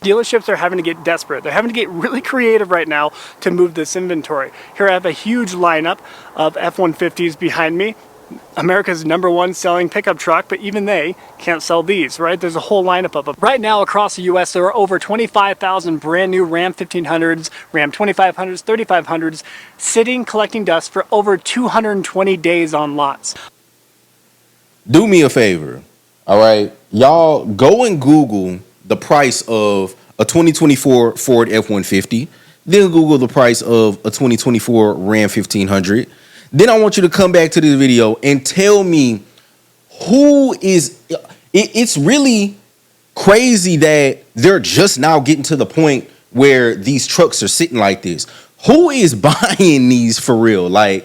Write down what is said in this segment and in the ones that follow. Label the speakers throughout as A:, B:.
A: Dealerships are having to get desperate. They're having to get really creative right now to move this inventory. Here I have a huge lineup of F-150s behind me. America's #1 selling pickup truck, but even they can't sell these, right? There's a whole lineup of them. Right now across the US, there are over 25,000 brand new Ram 1500s, Ram 2500s, 3500s sitting collecting dust for over 220 days on lots.
B: Do me a favor, all right? Y'all go and Google the price of a 2024 Ford F-150, then Google the price of a 2024 Ram 1500. Then I want you to come back to this video and tell me who is, it's really crazy that they're just now getting to the point where these trucks are sitting like this. Who is buying these for real? Like,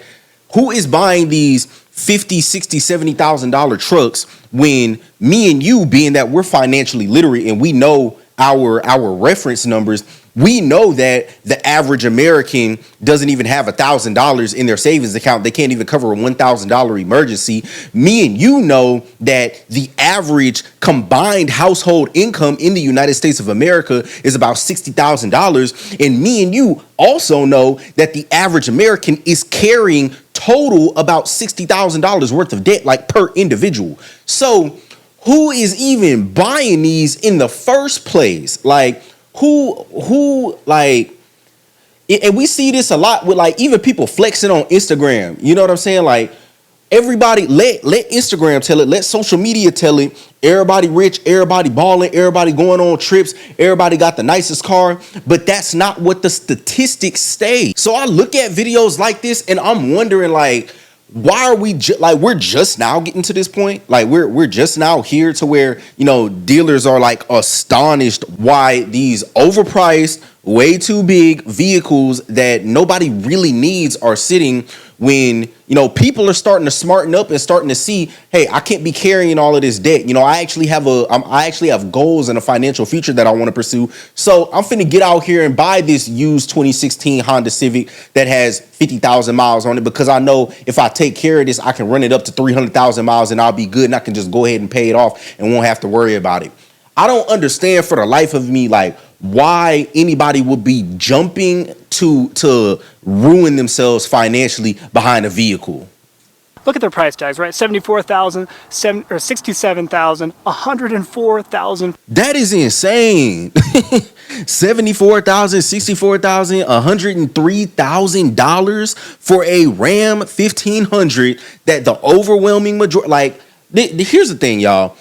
B: who is buying these $50,000, $60,000, $70,000 trucks when me and you, being that we're financially literate and we know our reference numbers, we know that the average American doesn't even have $1,000 in their savings account. They can't even cover a $1,000 emergency. Me and you know that the average combined household income in the United States of America is about $60,000. And me and you also know that the average American is carrying total about $60,000 worth of debt, like per individual. So who is even buying these in the first place? Like, who like, and we see this a lot with like even people flexing on Instagram. You know what I'm saying? Like, everybody let Instagram tell it, let social media tell it. Everybody rich, everybody balling, everybody going on trips, everybody got the nicest car, but that's not what the statistics say. So I look at videos like this and I'm wondering, like, why are we we're just now getting to this point? Like, we're just now here to where, you know, dealers are like astonished why these overpriced, way too big vehicles that nobody really needs are sitting, when, you know, people are starting to smarten up and starting to see, hey, I can't be carrying all of this debt. You know, I actually have goals and a financial future that I want to pursue. So I'm finna get out here and buy this used 2016 Honda Civic that has 50,000 miles on it, because I know if I take care of this, I can run it up to 300,000 miles and I'll be good and I can just go ahead and pay it off and won't have to worry about it. I don't understand for the life of me, like, why anybody would be jumping to ruin themselves financially behind a vehicle.
A: Look at their price tags, right? $74,000, or $67,000, $104,000.
B: That is insane. $74,000, $64,000, $103,000 for a Ram 1500 that the overwhelming majority, like, here's the thing, y'all.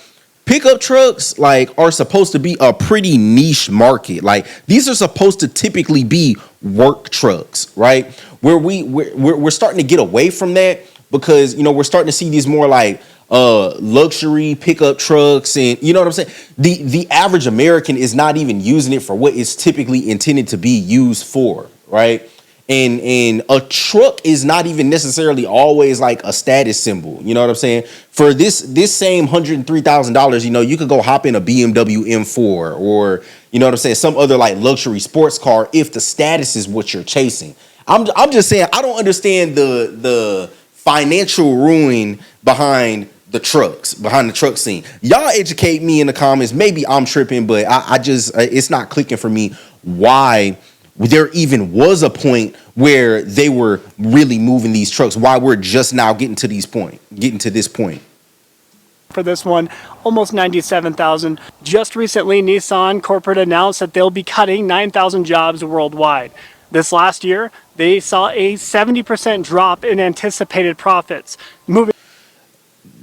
B: Pickup trucks, like, are supposed to be a pretty niche market. Like, these are supposed to typically be work trucks, right? Where we're starting to get away from that, because, you know, we're starting to see these more like luxury pickup trucks, and you know what I'm saying? The average American is not even using it for what it's typically intended to be used for, right? And a truck is not even necessarily always like a status symbol. You know what I'm saying? For this same $103,000, you know, you could go hop in a BMW M4 or, you know what I'm saying, some other like luxury sports car if the status is what you're chasing. I'm just saying, I don't understand the financial ruin behind the trucks, behind the truck scene. Y'all educate me in the comments. Maybe I'm tripping, but I just, it's not clicking for me why there even was a point where they were really moving these trucks, why we're just now getting to this point.
A: For this one, almost 97,000. Just recently, Nissan corporate announced that they'll be cutting 9,000 jobs worldwide. This last year, they saw a 70% drop in anticipated profits.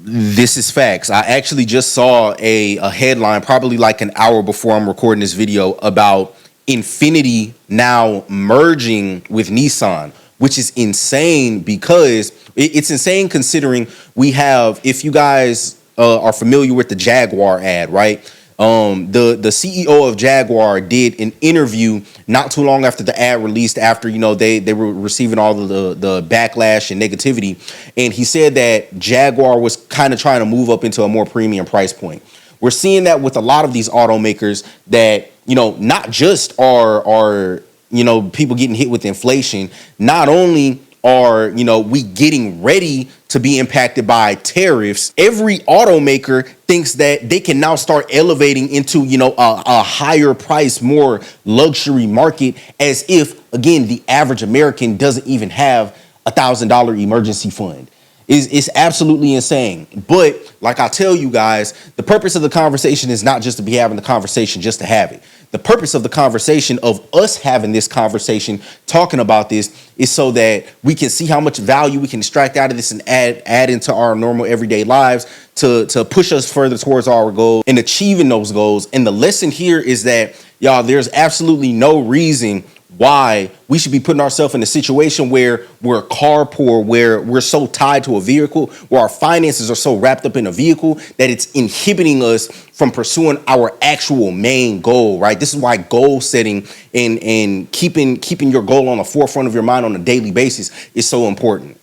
B: This is facts. I actually just saw a headline probably like an hour before I'm recording this video about Infiniti now merging with Nissan, which is insane, because it's insane considering we have, if you guys are familiar with the Jaguar ad, right? The CEO of Jaguar did an interview not too long after the ad released, after, you know, they were receiving all of the backlash and negativity. And he said that Jaguar was kind of trying to move up into a more premium price point. We're seeing that with a lot of these automakers that, you know, not just are, you know, people getting hit with inflation. Not only are, you know, we getting ready to be impacted by tariffs, every automaker thinks that they can now start elevating into, a higher price, more luxury market, as if, again, the average American doesn't even have $1,000 emergency fund. It's absolutely insane. But like I tell you guys, the purpose of the conversation is not just to be having the conversation just to have it. The purpose of the conversation, of us having this conversation, talking about this, is so that we can see how much value we can extract out of this and add into our normal everyday lives to push us further towards our goals and achieving those goals. And the lesson here is that, y'all, there's absolutely no reason why we should be putting ourselves in a situation where we're car poor, where we're so tied to a vehicle, where our finances are so wrapped up in a vehicle that it's inhibiting us from pursuing our actual main goal, right? This is why goal setting and keeping your goal on the forefront of your mind on a daily basis is so important.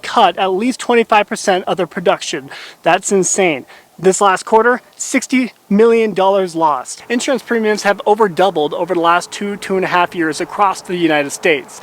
A: Cut at least 25% of their production. That's insane. This last quarter, $60 million lost. Insurance premiums have over doubled over the last 2.5 years across the United States.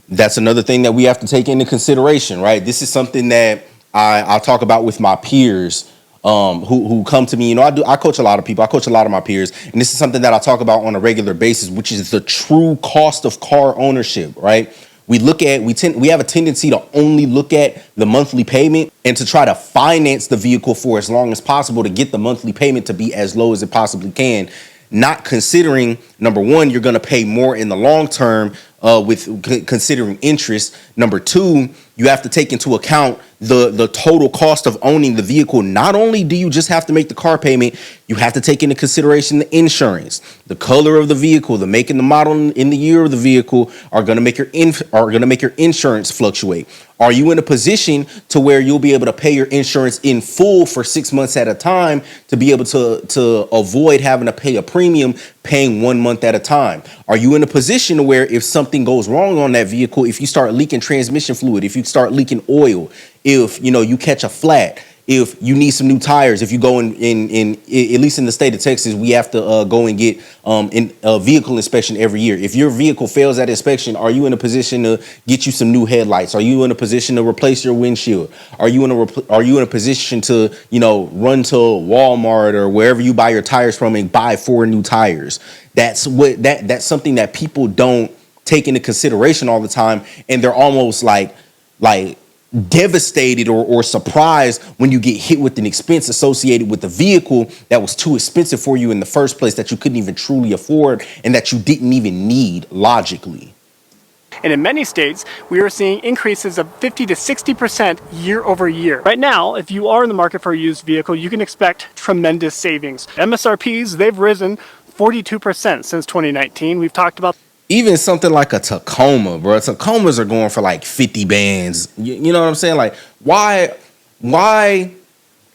B: That's another thing that we have to take into consideration, right? This is something that I'll talk about with my peers who come to me. I coach a lot of people. I coach a lot of my peers. And this is something that I talk about on a regular basis, which is the true cost of car ownership, right? We have a tendency to only look at the monthly payment and to try to finance the vehicle for as long as possible to get the monthly payment to be as low as it possibly can, not considering, number one, you're going to pay more in the long term with considering interest. Number two, you have to take into account the total cost of owning the vehicle. Not only do you just have to make the car payment, you have to take into consideration the insurance, the color of the vehicle, the make and the model and the year of the vehicle are going to make your insurance fluctuate. Are you in a position to where you'll be able to pay your insurance in full for 6 months at a time to be able to avoid having to pay a premium, paying 1 month at a time? Are you in a position where if something goes wrong on that vehicle, if you start leaking transmission fluid, if you start leaking oil, if you catch a flat, if you need some new tires, if you go in at least in the state of Texas, we have to go and get a vehicle inspection every year. If your vehicle fails that inspection, are you in a position to get you some new headlights? Are you in a position to replace your windshield? Are you in a position to run to Walmart or wherever you buy your tires from and buy 4 new tires? That's something that people don't take into consideration all the time, and they're almost like devastated or surprised when you get hit with an expense associated with a vehicle that was too expensive for you in the first place, that you couldn't even truly afford and that you didn't even need logically.
A: And in many states, we are seeing increases of 50 to 60% year over year. Right now, if you are in the market for a used vehicle, you can expect tremendous savings. MSRPs, they've risen 42% since 2019. We've talked about
B: even something like a Tacoma, bro. Tacomas are going for like 50 bands. You know what I'm saying? Like, why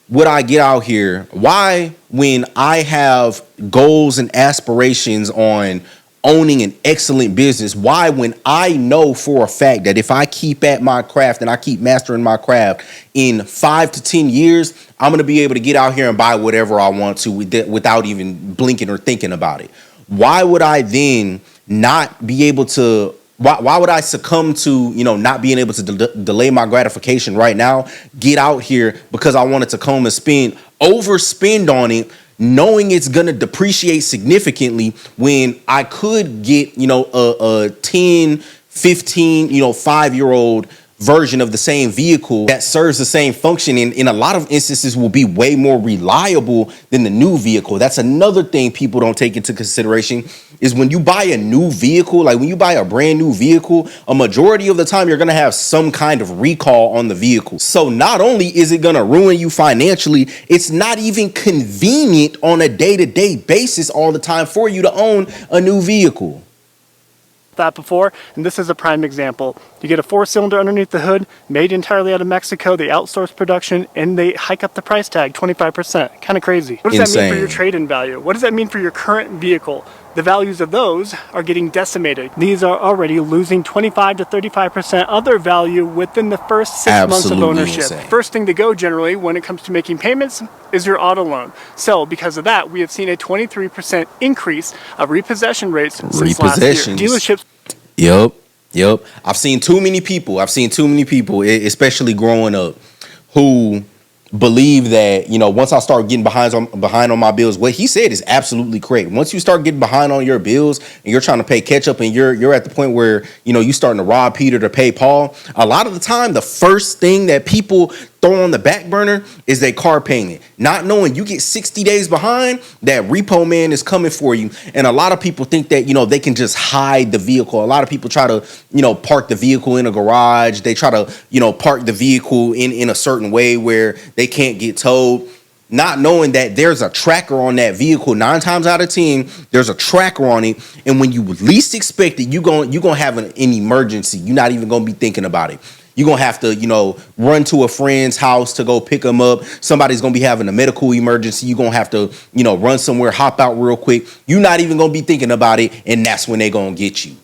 B: would I get out here? Why, when I have goals and aspirations on owning an excellent business, why, when I know for a fact that if I keep at my craft and I keep mastering my craft, in 5 to 10 years, I'm going to be able to get out here and buy whatever I want to without even blinking or thinking about it? Why would I then not be able to, why would I succumb to, not being able to delay my gratification right now, get out here because I wanted to come and overspend on it, knowing it's going to depreciate significantly when I could get, a 10, 15, 5-year-old version of the same vehicle that serves the same function and in a lot of instances will be way more reliable than the new vehicle. That's another thing people don't take into consideration, is when you buy a new vehicle, like when you buy a brand new vehicle, a majority of the time you're going to have some kind of recall on the vehicle. So not only is it going to ruin you financially, it's not even convenient on a day-to-day basis all the time for you to own a new vehicle.
A: that before, and this is a prime example. You get a 4-cylinder underneath the hood, made entirely out of Mexico. They outsource production and they hike up the price tag 25%. Kind of crazy. What does that mean for your trade-in value? What does that mean for your current vehicle? The values of those are getting decimated. These are already losing 25 to 35% of their value within the first 6 months of ownership.
B: Insane.
A: First thing to go generally when it comes to making payments is your auto loan. So because of that, we have seen a 23% increase of repossession rates since last year. Dealerships.
B: Yep. Yep. I've seen too many people, especially growing up, who believe that, once I start getting behind on my bills, what he said is absolutely correct. Once you start getting behind on your bills and you're trying to pay catch up and you're at the point where, you starting to rob Peter to pay Paul, a lot of the time, the first thing that people throw on the back burner is their car payment. Not knowing you get 60 days behind, that repo man is coming for you. And a lot of people think that, they can just hide the vehicle. A lot of people try to, park the vehicle in a garage. They try to, park the vehicle in a certain way where they can't get towed. Not knowing that there's a tracker on that vehicle. 9 times out of 10, there's a tracker on it. And when you least expect it, you're gonna have an emergency. You're not even gonna be thinking about it. You're going to have to, run to a friend's house to go pick them up. Somebody's going to be having a medical emergency. You're going to have to, run somewhere, hop out real quick. You're not even going to be thinking about it, and that's when they're going to get you.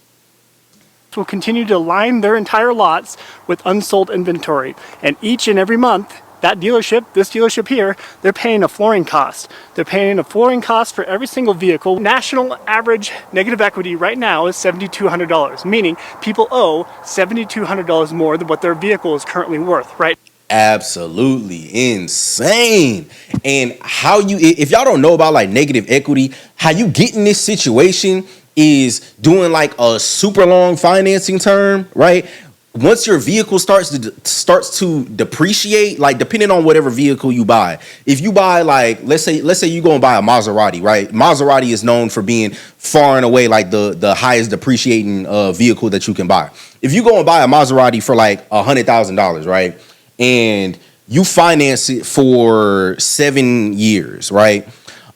A: Will continue to line their entire lots with unsold inventory. And each and every month, this dealership here, they're paying a flooring cost. They're paying a flooring cost for every single vehicle. National average negative equity right now is $7,200, meaning people owe $7,200 more than what their vehicle is currently worth, right?
B: Absolutely insane. And if y'all don't know about like negative equity, how you get in this situation is doing like a super long financing term, right? Once your vehicle starts to depreciate, like depending on whatever vehicle you buy. If you buy like, let's say you're going to buy a Maserati, right? Maserati is known for being far and away like the highest depreciating vehicle that you can buy. If you go and buy a Maserati for like $100,000, right? And you finance it for 7 years, right?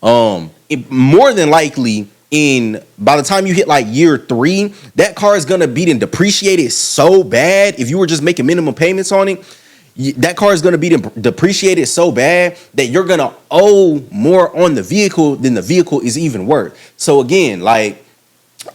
B: More than likely, by the time you hit like year 3, that car is gonna be depreciated so bad. If you were just making minimum payments on it, that car is gonna be depreciated so bad that you're gonna owe more on the vehicle than the vehicle is even worth. So again, like,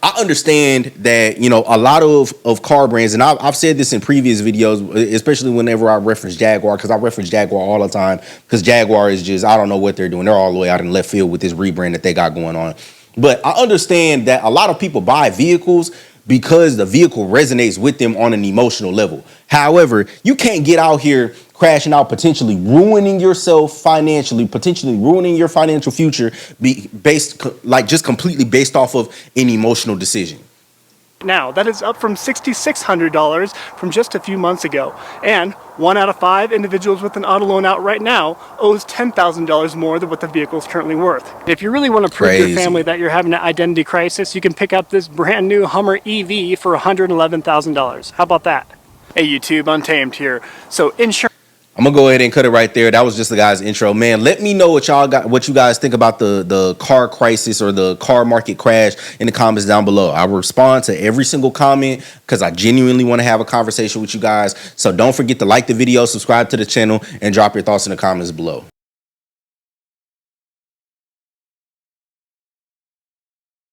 B: I understand that, a lot of car brands, and I've said this in previous videos, especially whenever I reference Jaguar, because I reference Jaguar all the time, because Jaguar is just, I don't know what they're doing. They're all the way out in left field with this rebrand that they got going on. But I understand that a lot of people buy vehicles because the vehicle resonates with them on an emotional level. However, you can't get out here crashing out, potentially ruining yourself financially, potentially ruining your financial future, just completely based off of an emotional decision.
A: Now, that is up from $6,600 from just a few months ago. And 1 out of 5 individuals with an auto loan out right now owes $10,000 more than what the vehicle is currently worth. If you really want to prove to your family that you're having an identity crisis, you can pick up this brand new Hummer EV for $111,000. How about that? Hey YouTube, Untamed here. So insurance.
B: I'm gonna go ahead and cut it right there. That was just the guy's intro. Man, let me know what you guys think about the car crisis or the car market crash in the comments down below. I will respond to every single comment because I genuinely want to have a conversation with you guys. So don't forget to like the video, subscribe to the channel, and drop your thoughts in the comments below.